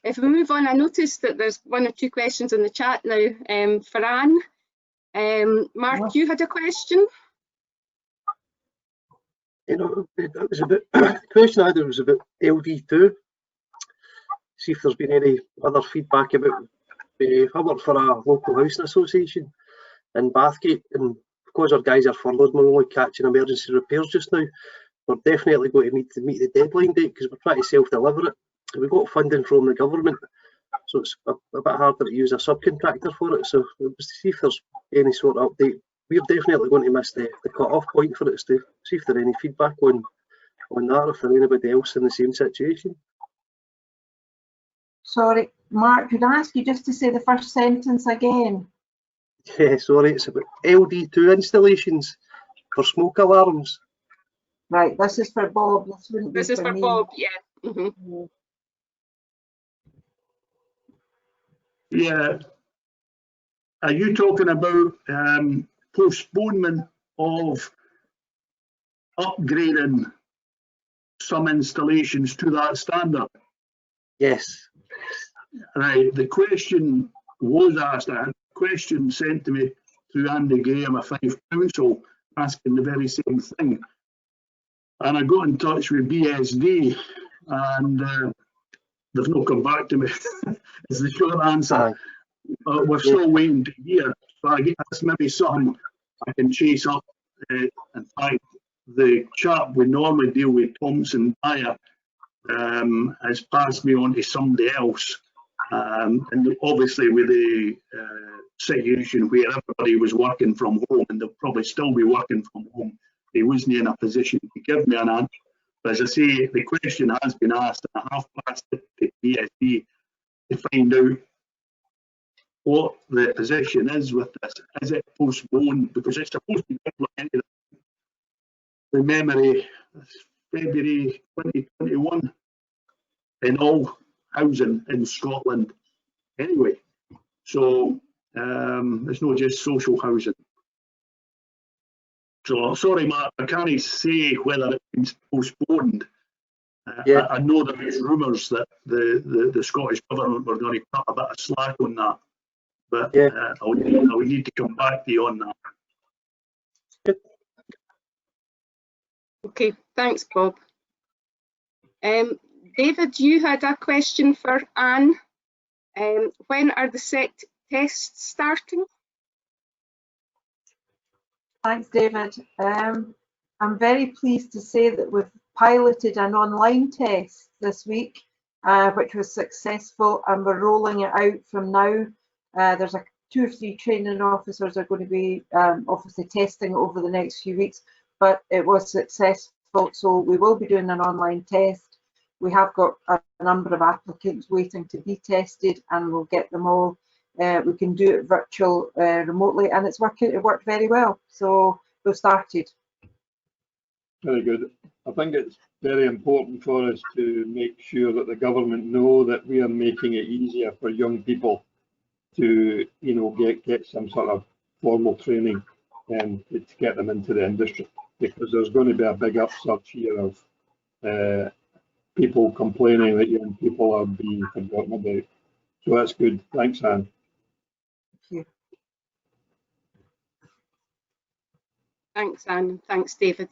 If we move on, I noticed that there's one or two questions in the chat now for Anne. Mark, you had a question? You know, it was about the question I had was about LD2. See if there's been any other feedback about. I work for a local housing association in Bathgate, and because our guys are furloughed, we're only catching emergency repairs just now. We're definitely going to need to meet the deadline date because we're trying to self-deliver it. We've got funding from the government, so it's a bit harder to use a subcontractor for it. So we'll see if there's any sort of update. We're definitely going to miss the cut-off point for it, to see if there's any feedback on that, if there's anybody else in the same situation. Sorry, Mark, could I ask you just to say the first sentence again? Yeah, sorry, it's about LD2 installations for smoke alarms. Right, this is for Bob. This is for Bob, yeah. Mm-hmm. Yeah. Are you talking about postponement of upgrading some installations to that standard? Yes. Right. The question was asked, a question sent to me through Andy Graham of Fife Council asking the very same thing. And I got in touch with BSD and they've not come back to me. Is the short answer. We're still waiting to hear. So I guess that's maybe something I can chase up. In fact, the chap we normally deal with, Thompson Dyer, has passed me on to somebody else. And obviously with the situation where everybody was working from home, and they'll probably still be working from home, he wasn't in a position to give me an answer. But as I say, the question has been asked, and I have passed it to BSD to find out what the position is with this. Is it postponed? Because it's supposed to be implemented from memory February 2021 in all housing in Scotland anyway. So it's not just social housing. So sorry, Mark, I can't say whether it's been postponed. Yeah. I know there is rumours that the Scottish Government were going to cut a bit of slack on that, but yeah. I would need to come back to you on that. Good. Okay, thanks, Bob. David, you had a question for Anne. When are the set tests starting? Thanks, David. I'm very pleased to say that we've piloted an online test this week, which was successful, and we're rolling it out from now. There's 2 or 3 training officers are going to be obviously testing over the next few weeks, but it was successful, so we will be doing an online test. We have got a number of applicants waiting to be tested, and we'll get them all. We can do it virtual, remotely, and it's working. It worked very well, so we've started. Very good. I think it's very important for us to make sure that the government know that we are making it easier for young people to, you know, get some sort of formal training and to get them into the industry, because there's going to be a big upsurge here of people complaining that young people are being forgotten about. So that's good. Thanks, Anne. Thank you. Thanks, Anne. Thanks, David.